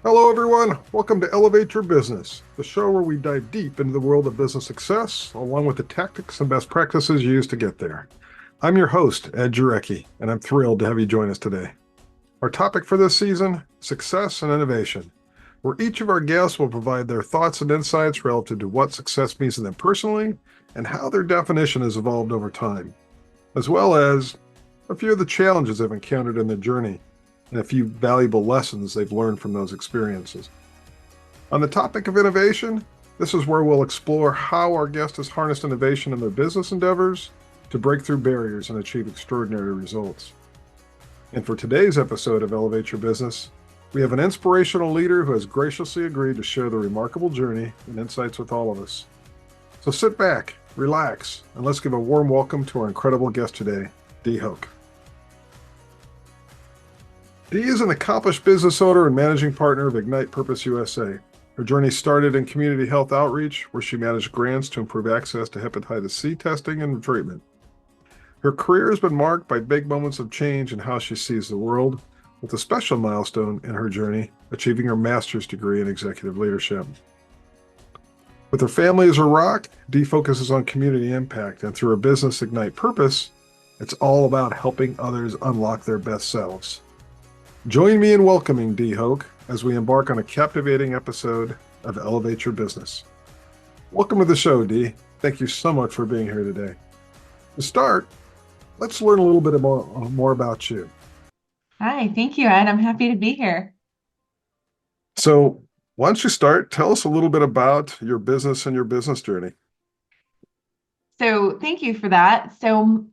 Hello, everyone. Welcome to Elevate Your Business, the show where we dive deep into the world of business success, along with the tactics and best practices used to get there. I'm your host, Ed Jurecki, and I'm thrilled to have you join us today. Our topic for this season, success and innovation, where each of our guests will provide their thoughts and insights relative to what success means to them personally and how their definition has evolved over time, as well as a few of the challenges they've encountered in their journey and a few valuable lessons they've learned from those experiences. On the topic of innovation, this is where we'll explore how our guest has harnessed innovation in their business endeavors to break through barriers and achieve extraordinary results. And for today's episode of Elevate Your Business, we have an inspirational leader who has graciously agreed to share the remarkable journey and insights with all of us. So sit back, relax, and let's give a warm welcome to our incredible guest today, Dee Hoch. Dee is an accomplished business owner and managing partner of Ignite Purpose USA. Her journey started in community health outreach, where she managed grants to improve access to hepatitis C testing and treatment. Her career has been marked by big moments of change in how she sees the world, with a special milestone in her journey, achieving her master's degree in executive leadership. With her family as her rock, Dee focuses on community impact, and through her business Ignite Purpose, it's all about helping others unlock their best selves. Join me in welcoming Dee Hoch as we embark on a captivating episode of Elevate Your Business. Welcome to the show, Dee. Thank you so much for being here today. To start, let's learn a little bit more about you. Hi, thank you, Ed. I'm happy to be here. So, why don't you start? Tell us a little bit about your business and your business journey. So, thank you for that.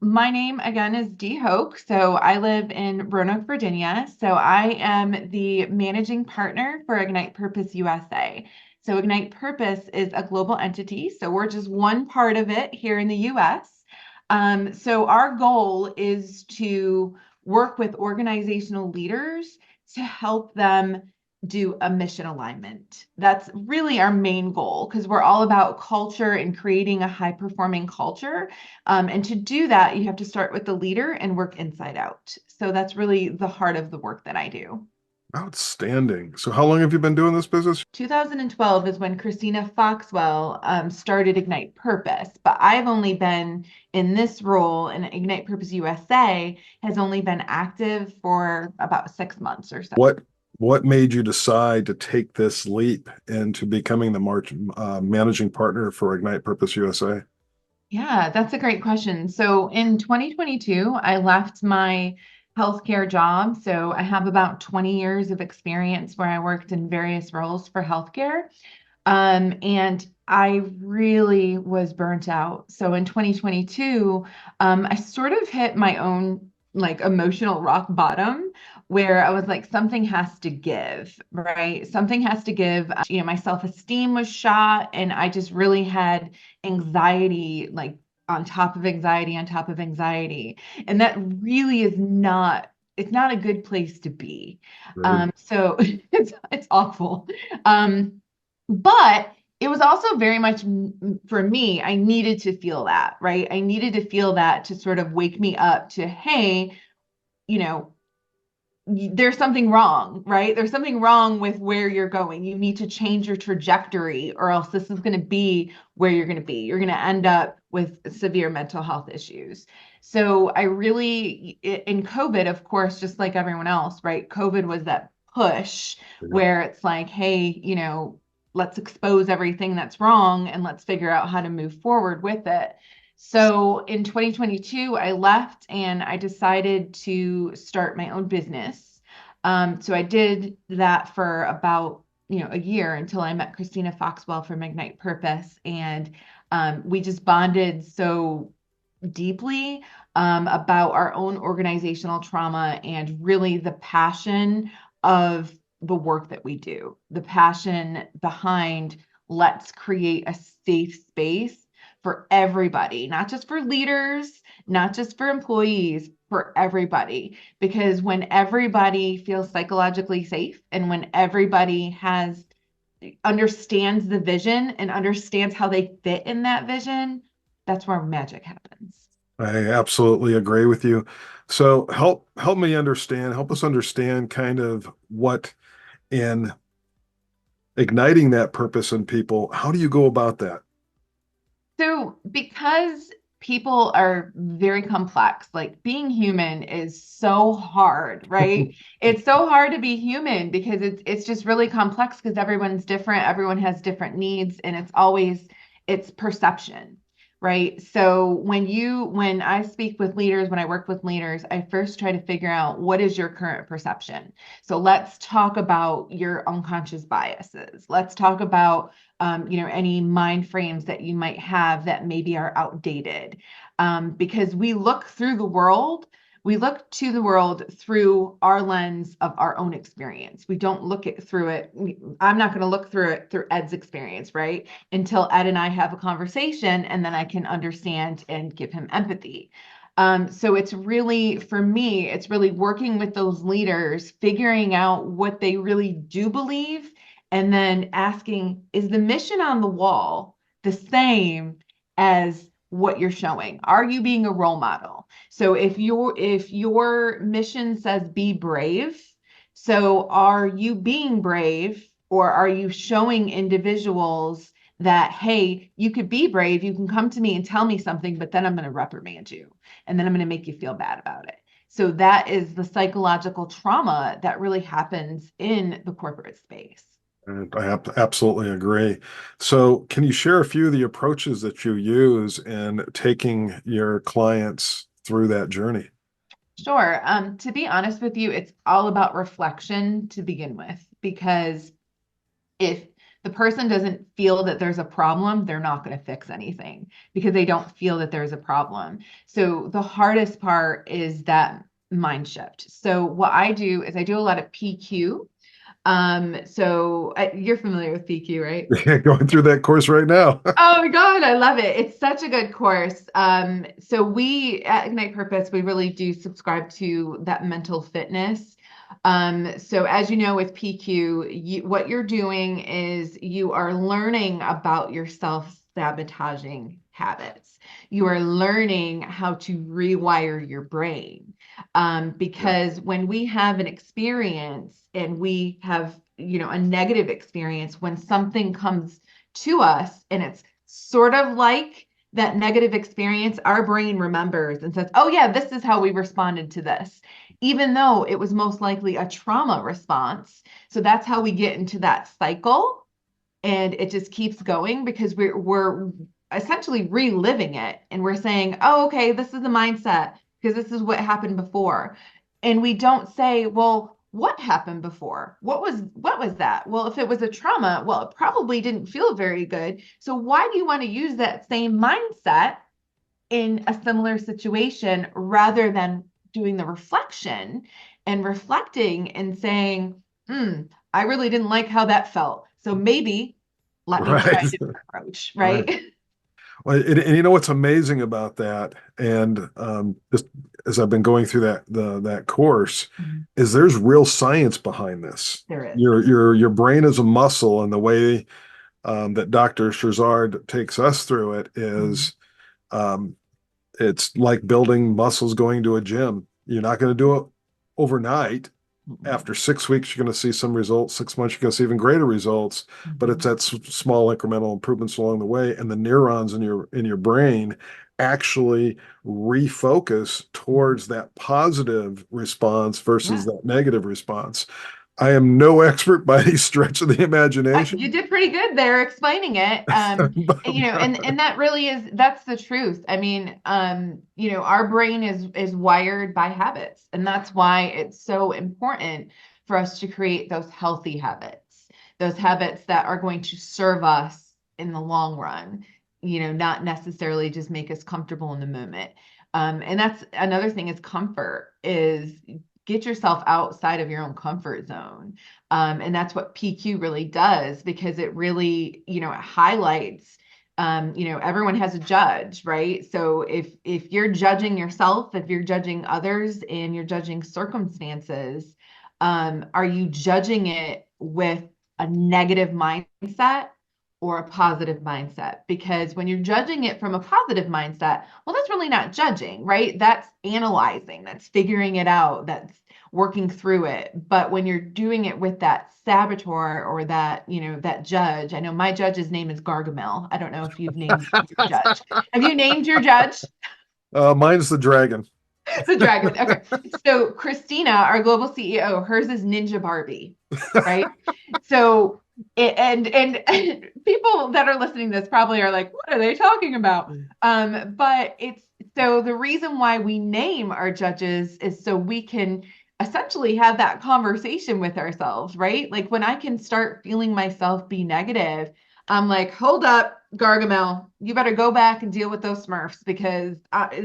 My name again is Dee Hoch. I live in Roanoke, Virginia. I am the managing partner for Ignite Purpose USA. Ignite Purpose is a global entity. We're just one part of it here in the US. Our goal is to work with organizational leaders to help them do a mission alignment. That's really our main goal because we're all about culture and creating a high performing culture. And to do that, you have to start with the leader and work inside out. So that's really the heart of the work that I do. Outstanding. So, how long have you been doing this business? 2012 is when Christina Foxwell started Ignite Purpose, but I've only been in this role, and Ignite Purpose USA has only been active for about 6 months or so. What made you decide to take this leap into becoming the managing partner for Ignite Purpose USA? Yeah, that's a great question. So in 2022, I left my healthcare job. So I have about 20 years of experience where I worked in various roles for healthcare. And I really was burnt out. So in 2022, I sort of hit my own like emotional rock bottom where I was like, something has to give, right? Something has to give. My self-esteem was shot, and I just really had anxiety, like on top of anxiety, on top of anxiety. And that really is not, it's not a good place to be. Right. So it's awful. But it was also very much for me, I needed to feel that, right? I needed to feel that to sort of wake me up to, hey, you know, there's something wrong, right? There's something wrong with where you're going. You need to change your trajectory, or else this is going to be where you're going to be. You're going to end up with severe mental health issues. So I really, in COVID, of course, just like everyone else, right? COVID was that push Yeah. where it's like, hey, let's expose everything that's wrong and let's figure out how to move forward with it. So in 2022, I left and I decided to start my own business. So I did that for about, a year until I met Christina Foxwell from Ignite Purpose. And we just bonded so deeply about our own organizational trauma and really the passion of the work that we do, the passion behind let's create a safe space for everybody, not just for leaders, not just for employees, for everybody. Because when everybody feels psychologically safe and when everybody understands the vision and understands how they fit in that vision, that's where magic happens. I absolutely agree with you. So help us understand kind of what in igniting that purpose in people. How do you go about that? So, because people are very complex, like being human is so hard, right? It's so hard to be human because it's just really complex because everyone's different, everyone has different needs, and it's perception, right? So when I speak with leaders, when I work with leaders, I first try to figure out what is your current perception. So let's talk about your unconscious biases. Let's talk about any mind frames that you might have that maybe are outdated. Because we look to the world through our lens of our own experience. We don't look it through it. I'm not going to look through it through Ed's experience, right? Until Ed and I have a conversation, and then I can understand and give him empathy. So it's really, for me, it's really working with those leaders, figuring out what they really do believe, and then asking, is the mission on the wall the same as what you're showing? Are you being a role model? So if your mission says be brave, so are you being brave, or are you showing individuals that, hey, you could be brave, you can come to me and tell me something, but then I'm going to reprimand you, and then I'm going to make you feel bad about it. So that is the psychological trauma that really happens in the corporate space. And I absolutely agree. So, can you share a few of the approaches that you use in taking your clients through that journey? Sure. To be honest with you, it's all about reflection to begin with, because if the person doesn't feel that there's a problem, they're not going to fix anything because they don't feel that there's a problem. So the hardest part is that mind shift. So what I do is I do a lot of PQ. You're familiar with PQ, right? Going through that course right now. Oh my God, I love it. It's such a good course. So we at Ignite Purpose, we really do subscribe to that mental fitness. So as you know, with PQ, what you're doing is you are learning about your self-sabotaging habits. You are learning how to rewire your brain. Yeah. Because when we have an experience and we have, a negative experience, when something comes to us and it's sort of like that negative experience, our brain remembers and says, oh yeah, this is how we responded to this, even though it was most likely a trauma response. So that's how we get into that cycle, and it just keeps going because we're essentially reliving it, and we're saying, oh, okay, this is the mindset because this is what happened before. And we don't say, well, what happened before? What was that? Well, if it was a trauma, well, it probably didn't feel very good. So why do you want to use that same mindset in a similar situation rather than doing the reflection and reflecting and saying, I really didn't like how that felt. So maybe let me try Right. a different approach, Right. right? Well, and you know what's amazing about that, and just as I've been going through that course, Mhm. is there's real science behind this. There is. Your brain is a muscle, and the way that Dr. Shirzad takes us through it Mhm. is um, it's like building muscles going to a gym. You're not going to do it overnight. Mhm. After 6 weeks, you're going to see some results. 6 months, you're going to see even greater results. But it's Mhm. that small incremental improvements along the way, and the neurons in your brain actually refocus Mhm. towards that positive response versus Yeah. that negative response. I am no expert by any stretch of the You imagination. did pretty good there explaining it. And that really that's the truth. I mean, our brain is wired by habits, and that's why it's so important for us to create those habits that are going to serve us in the long run, not necessarily just make us comfortable in the moment. And that's another thing, is comfort, is get yourself outside of your own comfort zone. And that's what PQ really does, because it really, it highlights, everyone has a judge, right? So if you're judging yourself, if you're judging others, and you're judging circumstances, are you judging it with a negative mindset or a positive mindset? Because when you're judging it from a positive mindset, well, that's really not judging, right? That's analyzing, that's figuring it out, that's working through it. But when you're doing it with that saboteur or that, that judge, I know my judge's name is Gargamel. I don't know if you've named your judge. Have you named your judge? Mine's the dragon. The dragon. Okay. So Christina, our global CEO, hers is Ninja Barbie, right? So and people that are listening to this probably are like, what are they talking about? But it's so the reason why we name our judges is so we can essentially have that conversation with ourselves, right? Like when I can start feeling myself be negative, I'm like, hold up, Gargamel, you better go back and deal with those Smurfs because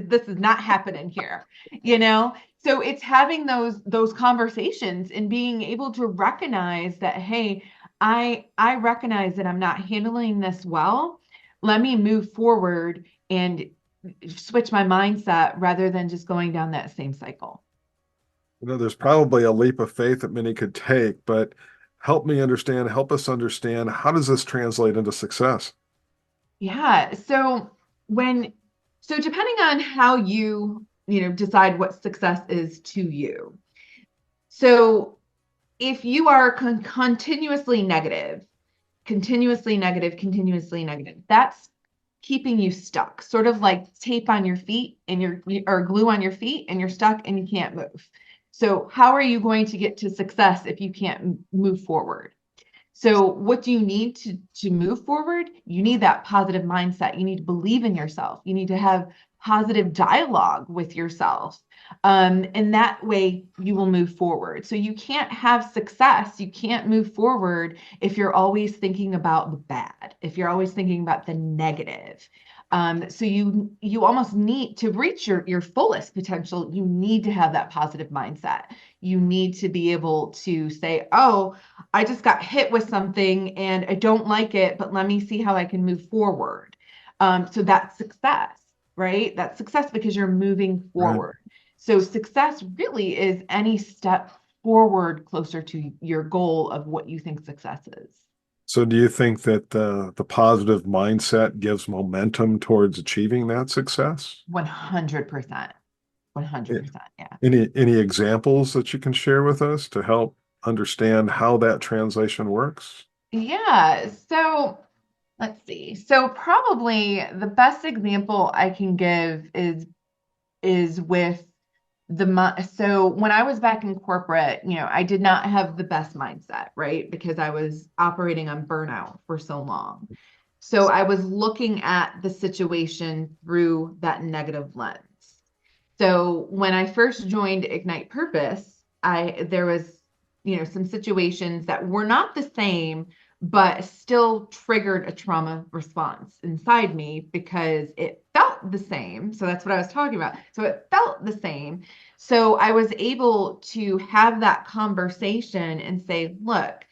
this is not happening here, you know? So it's having those conversations and being able to recognize that, hey, I recognize that I'm not handling this well. Let me move forward and switch my mindset rather than just going down that same cycle. There's probably a leap of faith that many could take, but help us understand, how does this translate into success? Yeah. So depending on how you decide what success is to you. So if you are continuously negative, continuously negative, continuously negative, that's keeping you stuck, sort of like tape on your feet and or glue on your feet and you're stuck and you can't move. So how are you going to get to success if you can't move forward? So what do you need to move forward? You need that positive mindset. You need to believe in yourself. You need to have positive dialogue with yourself. And that way you will move forward. So you can't have success. You can't move forward if you're always thinking about the bad, if you're always thinking about the negative. So you almost need to reach your fullest potential. You need to have that positive mindset. You need to be able to say, oh, I just got hit with something and I don't like it, but let me see how I can move forward. So that's success, right? That's success because you're moving Right. forward. So success really is any step forward closer to your goal of what you think success is. So do you think that the positive mindset gives momentum towards achieving that success? 100%. Eh, 100%. Yeah. Any examples that you can share with us to help understand how that translation works? Yeah. So let's see. So probably the best example I can give is with so when I was back in corporate, I did not have the best mindset, right? Because I was operating on burnout for so long. So I was looking at the situation through that negative lens. So when I first joined Ignite Purpose, there was, some situations that were not the same, but still triggered a trauma response inside me because it felt the same. So that's what I was talking about. So it felt the same. So I was able to have that conversation and say, look,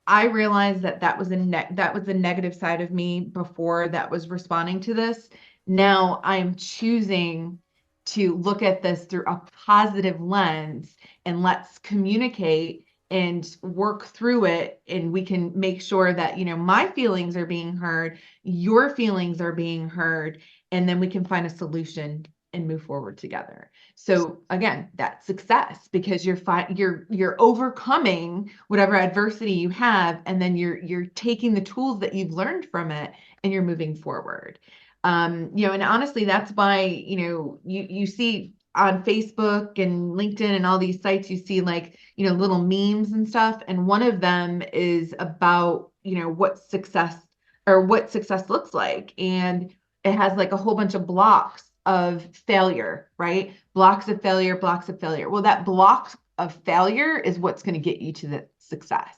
I realized that that was the negative side of me before that was responding to this. Now I'm choosing to look at this through a positive lens and let's communicate and work through it and we can make sure that my feelings are being heard, your feelings are being heard, and then we can find a solution and move forward together. So again, that's success because you're overcoming whatever adversity you have, and then you're taking the tools that you've learned from it and you're moving forward. And honestly, that's why, you see on Facebook and LinkedIn and all these sites, you see like, little memes and stuff. And one of them is about, what success looks like. And it has like a whole bunch of blocks of failure, right? Blocks of failure, blocks of failure. Well, that block of failure is what's going to get you to the success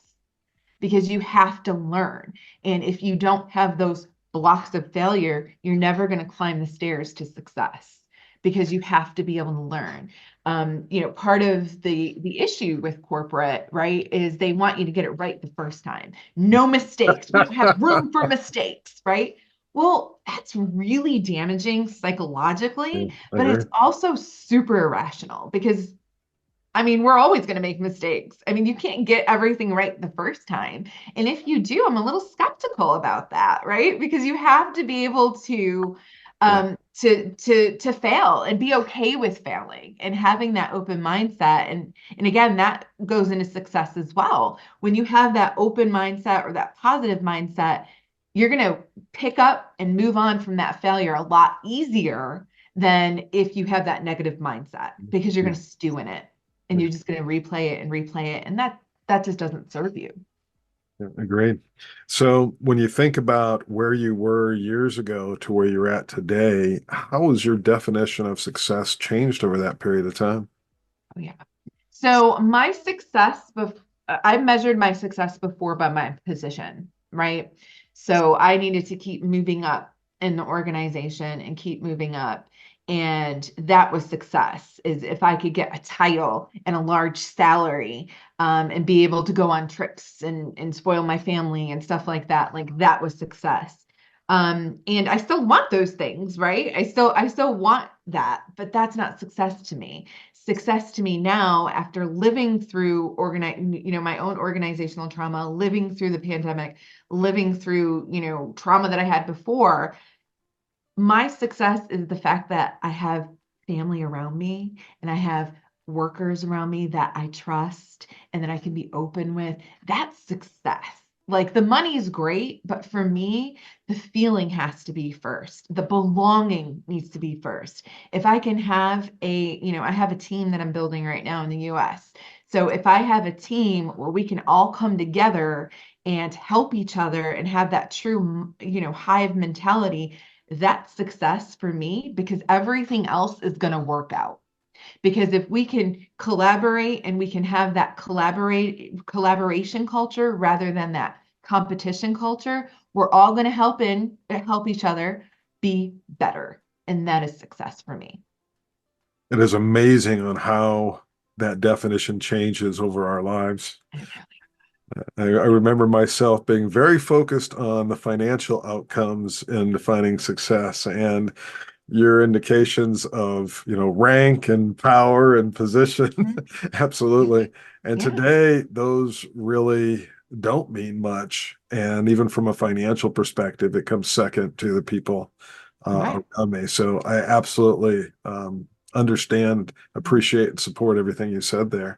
because you have to learn. And if you don't have those blocks of failure, you're never going to climb the stairs to success because you have to be able to learn. Part of the issue with corporate, right, is they want you to get it right the first time. No mistakes. We don't have room for mistakes, right? Well, that's really damaging Yeah, psychologically, I but agree. it's also super irrational because we're always going to make mistakes. You can't get everything right the first time. And if you do, I'm a little skeptical about that, right? Because you have to be able to Yeah. to fail and be okay with failing and having that open mindset. And again, that goes into success as well. When you have that open mindset or that positive mindset, you're going to pick up and move on from that failure a lot easier than if you have that negative mindset, because you're going to stew in it and you're just going to replay it and replay it. And that just doesn't serve you. Yeah, agreed. So when you think about where you were years ago to where you're at today, how has your definition of success changed over that period of time? Oh, yeah. So my success, I measured my success before by my position, right? So I needed to keep moving up in the organization and keep moving up. And that was success, is if I could get a title and a large salary, and be able to go on trips and spoil my family and stuff like that. Like that was success. And I still want those things, right? I still want that, but that's not success to me. Success to me now, after living through my own organizational trauma, living through the pandemic, living through, trauma that I had before, my success is the fact that I have family around me and I have workers around me that I trust and that I can be open with. That's success. Like the money is great, but for me, the feeling has to be first. The belonging needs to be first. If I can have I have a team that I'm building right now in the US. So if I have a team where we can all come together and help each other and have that true, hive mentality, that's success for me, because everything else is going to work out. Because if we can collaborate and we can have that collaboration culture rather than that competition culture, we're all going to help each other be better. And that is success for me. It is amazing on how that definition changes over our lives. I remember myself being very focused on the financial outcomes in defining success, and your indications of, rank and power and position. Mhm. Absolutely. And Yeah, today, those really don't mean much. And even from a financial perspective, it comes second to the people right. around me. So I absolutely understand, appreciate, and support everything you said there.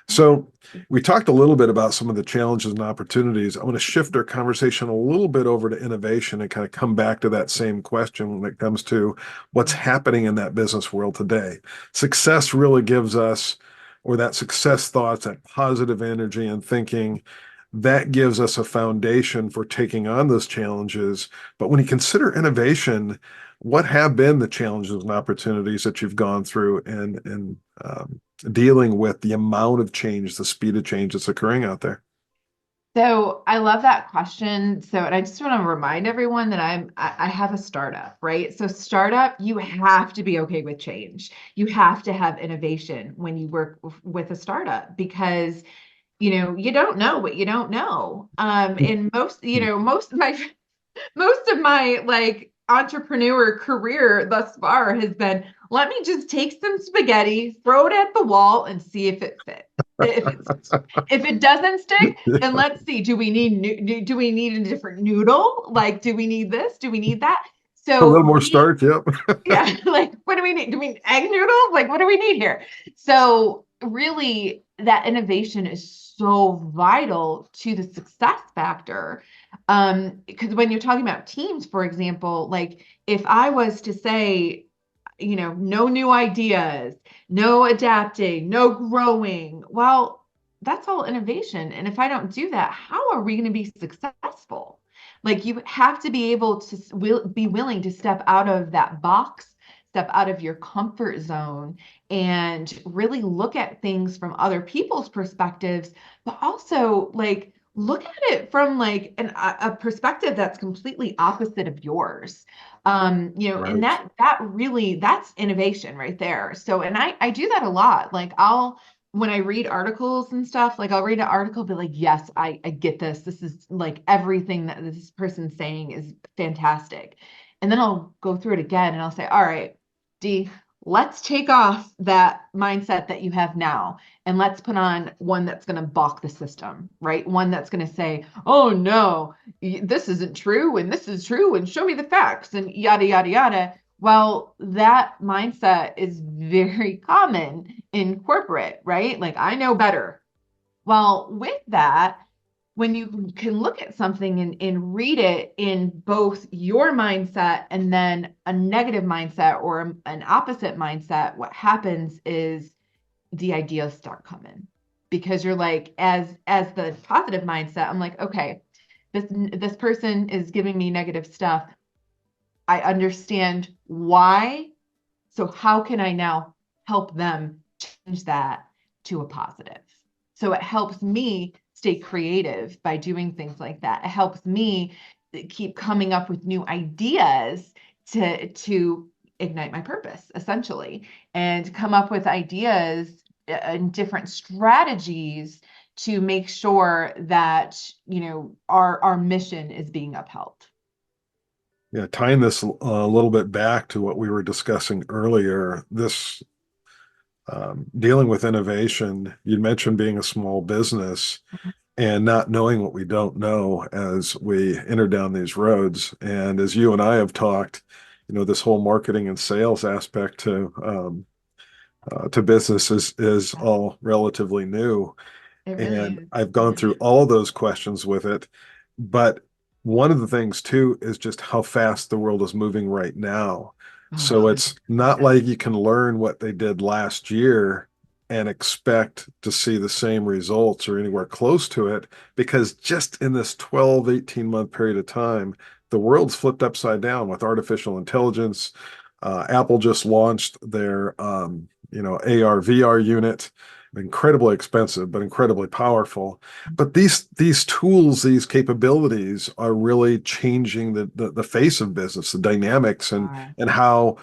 So we talked a little bit about some of the challenges and opportunities. I want to shift our conversation a little bit over to innovation and kind of come back to that same question when it comes to what's happening in that business world today. Success really gives us, or that success thoughts, that positive energy and thinking, that gives us a foundation for taking on those challenges. But when you consider innovation, what have been the challenges and opportunities that you've gone through in dealing with the amount of change, the speed of change that's occurring out there? So I love that question. So, and I just want to remind everyone that I have a startup, right? So startup, you have to be okay with change. You have to have innovation when you work with a startup, because you don't know what you don't know. And most of my like entrepreneur career thus far has been, let me just take some spaghetti, throw it at the wall and see if it fits. If it's if it doesn't stick, then let's see. Do we need a different noodle? Like, do we need this? Do we need that? A little So more starch, yep. yeah, like what do we need? Do we need egg noodles? Like, what do we need here? So really, that innovation is so vital to the success factor. Because when you're talking about teams, for example, like if I was to say, no new ideas, no adapting, no growing, well, that's all innovation. And if I don't do that, how are we going to be successful? Like you have to be able to be willing to step out of that box, step out of your comfort zone, and really look at things from other people's perspectives, but also like look at it from like a perspective that's completely opposite of yours. And Right. that's innovation right there. So, and I do that a lot. Like when I read articles and stuff, like I'll read an article, be like, yes, I get this. This is like everything that this person's saying is fantastic. And then I'll go through it again and I'll say, all right, Dee, let's take off that mindset that you have now and let's put on one that's going to balk the system, right? One that's going to say, oh no, this isn't true and this is true and show me the facts and yada, yada, yada. Well, that mindset is very common in corporate, right? Like, I know better. Well, with that, when you can look at something and read it in both your mindset and then a negative mindset or an opposite mindset, what happens is the ideas start coming because you're like, as the positive mindset, I'm like, okay, this person is giving me negative stuff. I understand why. So how can I now help them change that to a positive? So it helps me stay creative by doing things like that. It helps me keep coming up with new ideas to ignite my purpose, essentially, and come up with ideas and different strategies to make sure that, our mission is being upheld. Yeah, tying this a little bit back to what we were discussing earlier, this dealing with innovation, you mentioned being a small business and not knowing what we don't know as we enter down these roads. And as you and I have talked, this whole marketing and sales aspect to business is all relatively new. It really And is. I've gone through all those questions with it. But one of the things too is just how fast the world is moving right now. Oh, So it's not 100%. like you can learn what they did last year and expect to see the same results or anywhere close to it, because just in this 12, 18-month period of time, the world's flipped upside down with artificial intelligence. Apple just launched their AR VR unit, incredibly expensive but incredibly powerful. But these tools, these capabilities are really changing the face of business, the dynamics, Are. and how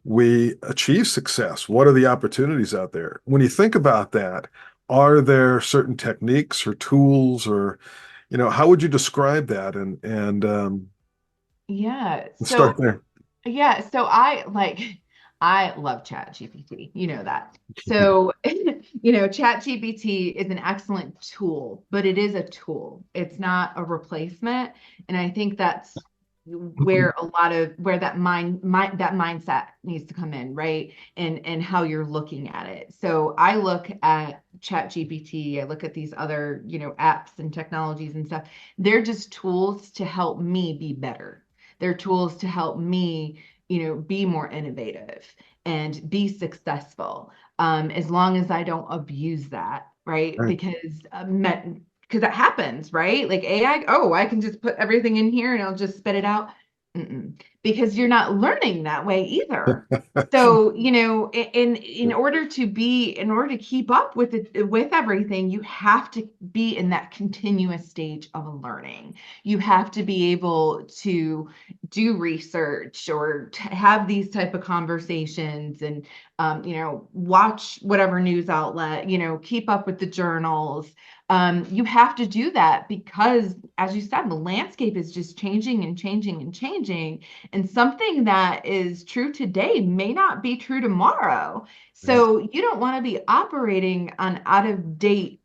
we achieve success. What are the opportunities out there? When you think about that, are there certain techniques or tools, or how would you describe that? And Yeah. let's start there. Yeah, so I love Chat GPT. You know that. So, Chat GPT is an excellent tool, but it is a tool. It's not a replacement. And I think that's where that mindset needs to come in, right? And how you're looking at it. So I look at Chat GPT, I look at these other, apps and technologies and stuff. They're just tools to help me be better. They're tools to help me, be more innovative and be successful. As long as I don't abuse that, right? Right. Because that happens, right? Like AI, oh, I can just put everything in here and I'll just spit it out. Because you're not learning that way either. So, in order to keep up with it, with everything, you have to be in that continuous stage of learning. You have to be able to do research or have these type of conversations and, watch whatever news outlet, keep up with the journals. You have to do that because, as you said, the landscape is just changing and changing and changing. And something that is true today may not be true tomorrow. Yeah. So you don't want to be operating on out of date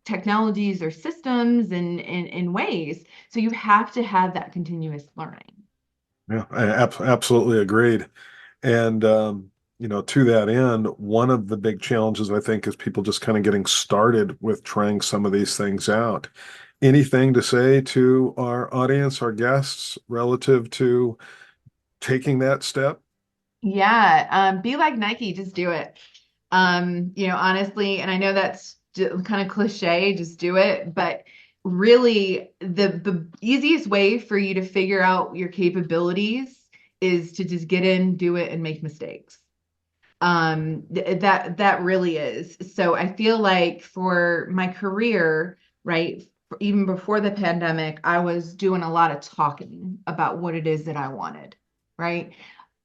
technologies or systems in ways. So you have to have that continuous learning. Yeah, absolutely agreed. And to that end, one of the big challenges I think is people just kind of getting started with trying some of these things out. Anything to say to our audience, our guests, relative to taking that step? Yeah, be like Nike, just do it. Honestly, and I know that's kind of cliche, just do it, but really the easiest way for you to figure out your capabilities is to just get in, do it, and make mistakes. That really is. So I feel like for my career, right, even before the pandemic, I was doing a lot of talking about what it is that I wanted, right?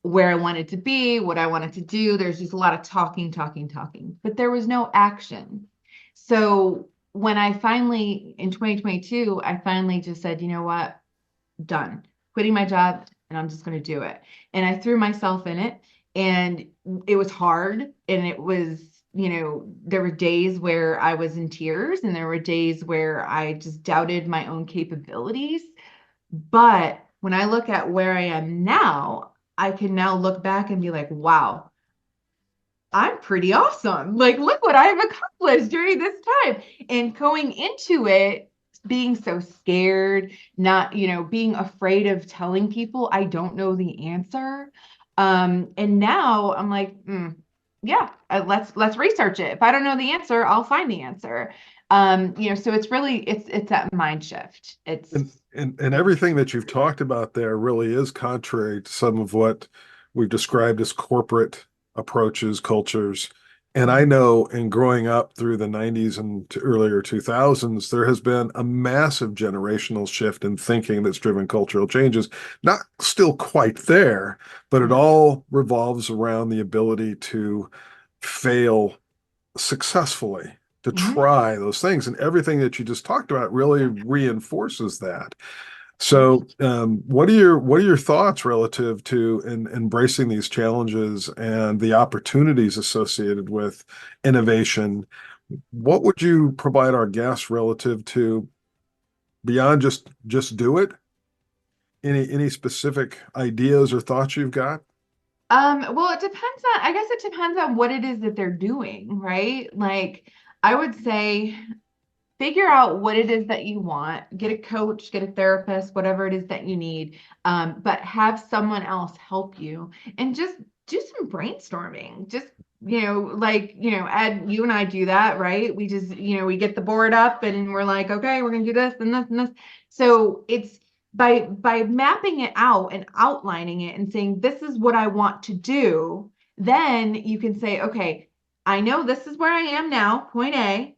Where I wanted to be, what I wanted to do. There's just a lot of talking, talking, talking, but there was no action. So when I finally, in 2022, I finally just said, you know what? Done. Quitting my job and I'm just going to do it. And I threw myself in it and it was hard and it was, there were days where I was in tears and there were days where I just doubted my own capabilities. But when I look at where I am now, I can now look back and be like, wow, I'm pretty awesome. Like, look what I've accomplished during this time. And going into it, being so scared, not, being afraid of telling people I don't know the answer. And now I'm like, yeah, let's research it. If I don't know the answer, I'll find the answer. So it's that mind shift. And everything that you've talked about there really is contrary to some of what we've described as corporate approaches, cultures. And I know in growing up through the 90s and to earlier 2000s, there has been a massive generational shift in thinking that's driven cultural changes. Not still quite there, but it Yeah. all revolves around the ability to fail successfully, to Mhm. try those things. And everything that you just talked about really Yeah. reinforces that. Yeah. So, what are your thoughts relative to embracing these challenges and the opportunities associated with innovation? What would you provide our guests relative to beyond just do it? Any specific ideas or thoughts you've got? Well, I guess it depends on what it is that they're doing, right? Like, I would say figure out what it is that you want, get a coach, get a therapist, whatever it is that you need, but have someone else help you and just do some brainstorming. Just, Ed, you and I do that, right? We just, we get the board up and we're like, okay, we're going to do this and this and this. So it's by mapping it out and outlining it and saying, this is what I want to do, then you can say, okay, I know this is where I am now, point A,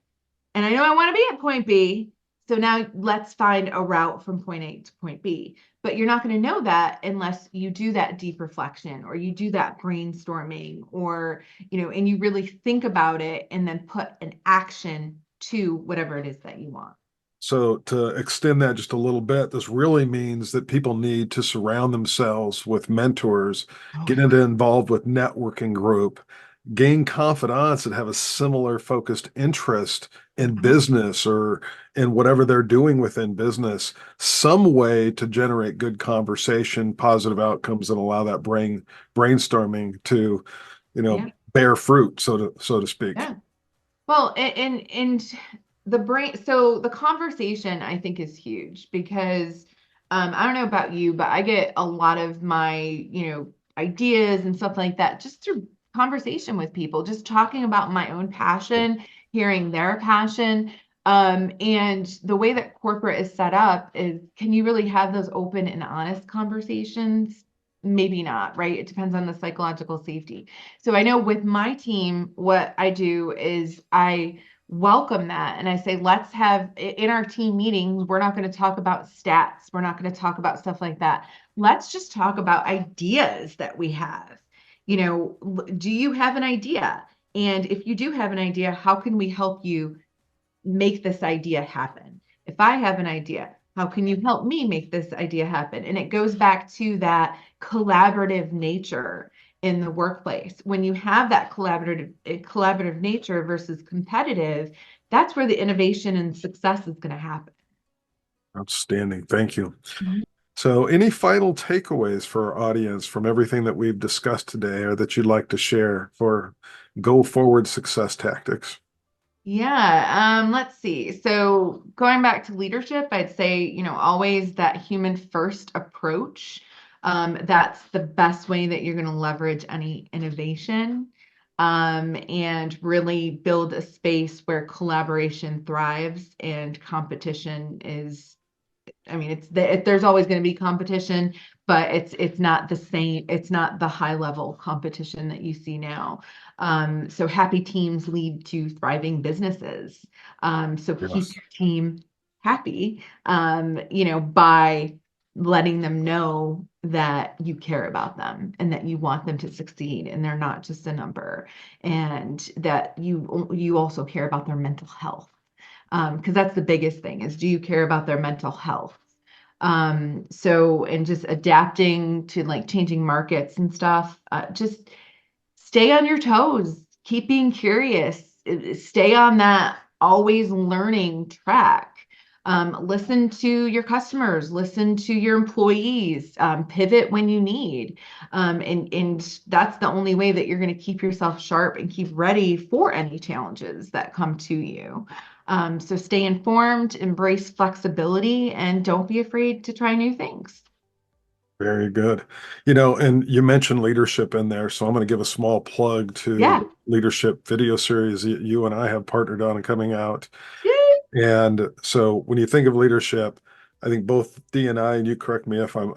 and I know I want to be at point B. So now let's find a route from point A to point B. But you're not going to know that unless you do that deep reflection or you do that brainstorming or, and you really think about it and then put an action to whatever it is that you want. So, to extend that just a little bit, this really means that people need to surround themselves with mentors, Oh, get into involved with networking group, gain confidants that have a similar focused interest in yeah. business or in whatever they're doing within business, some way to generate good conversation, positive outcomes that allow that brainstorming to, Yeah. bear fruit, so to speak. Yeah. Well, and the brain, so the conversation I think is huge because I don't know about you, but I get a lot of my, ideas and stuff like that just through conversation with people, just talking about my own passion, hearing their passion. And the way that corporate is set up is, can you really have those open and honest conversations? Maybe not, right? It depends on the psychological safety. So I know with my team, what I do is I welcome that and I say, let's have in our team meetings, we're not going to talk about stats. We're not going to talk about stuff like that. Let's just talk about ideas that we have. Do you have an idea? And if you do have an idea, how can we help you make this idea happen? If I have an idea, how can you help me make this idea happen? And it goes back to that collaborative nature in the workplace. When you have that collaborative nature versus competitive, that's where the innovation and success is going to happen. Outstanding. Thank you. Mhm. So, any final takeaways for our audience from everything that we've discussed today or that you'd like to share for go forward success tactics? Yeah, let's see. So going back to leadership, I'd say, always that human first approach. That's the best way that you're going to leverage any innovation, and really build a space where collaboration thrives and competition is, I mean, there's always going to be competition, but it's not the same. It's not the high level competition that you see now. So happy teams lead to thriving businesses. So keep Yes. your team happy, by letting them know that you care about them and that you want them to succeed and they're not just a number, and that you also care about their mental health, because that's the biggest thing is, do you care about their mental health? So, and just adapting to like changing markets and stuff, just stay on your toes, keep being curious, stay on that always learning track. Listen to your customers, listen to your employees, pivot when you need. And that's the only way that you're going to keep yourself sharp and keep ready for any challenges that come to you. So stay informed, embrace flexibility, and don't be afraid to try new things. Very good. And you mentioned leadership in there, so I'm going to give a small plug to Yeah. the leadership video series that you and I have partnered on and coming out. Yay. And so when you think of leadership, I think both Dee and I, and you correct me if I'm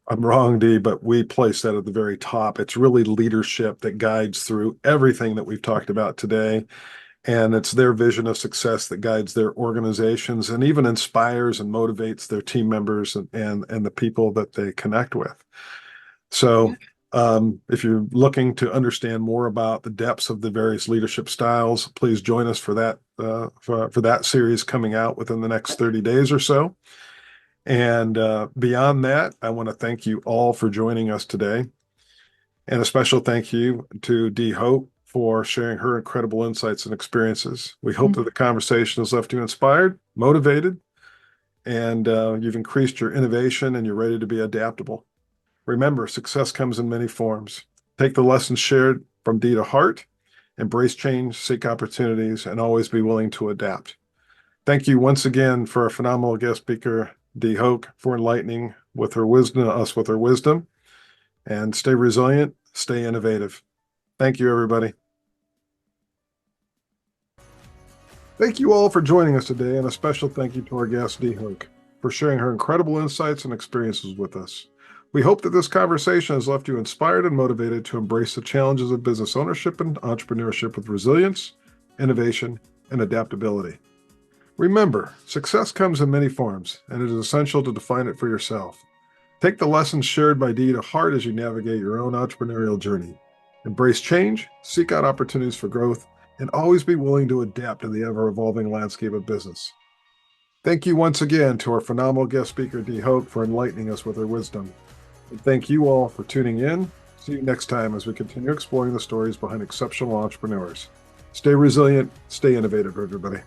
wrong, Dee, but we place that at the very top. It's really leadership that guides through everything that we've talked about today. And it's their vision of success that guides their organizations and even inspires and motivates their team members and the people that they connect with. So, if you're looking to understand more about the depths of the various leadership styles, please join us for that for that series coming out within the next 30 days or so. And beyond that, I want to thank you all for joining us today. And a special thank you to Dee Hoch for sharing her incredible insights and experiences. We hope that the conversation has left you inspired, motivated, and you've increased your innovation and you're ready to be adaptable. Remember, success comes in many forms. Take the lessons shared from Dee to heart, embrace change, seek opportunities, and always be willing to adapt. Thank you once again for our phenomenal guest speaker, Dee Hoch, for enlightening us with her wisdom. And stay resilient, stay innovative. Thank you, everybody. Thank you all for joining us today, and a special thank you to our guest, Dee Hoch, for sharing her incredible insights and experiences with us. We hope that this conversation has left you inspired and motivated to embrace the challenges of business ownership and entrepreneurship with resilience, innovation, and adaptability. Remember, success comes in many forms, and it is essential to define it for yourself. Take the lessons shared by Dee to heart as you navigate your own entrepreneurial journey. Embrace change, seek out opportunities for growth, and always be willing to adapt to the ever-evolving landscape of business. Thank you once again to our phenomenal guest speaker, Dee Hoch, for enlightening us with her wisdom. And thank you all for tuning in. See you next time as we continue exploring the stories behind exceptional entrepreneurs. Stay resilient, stay innovative, everybody.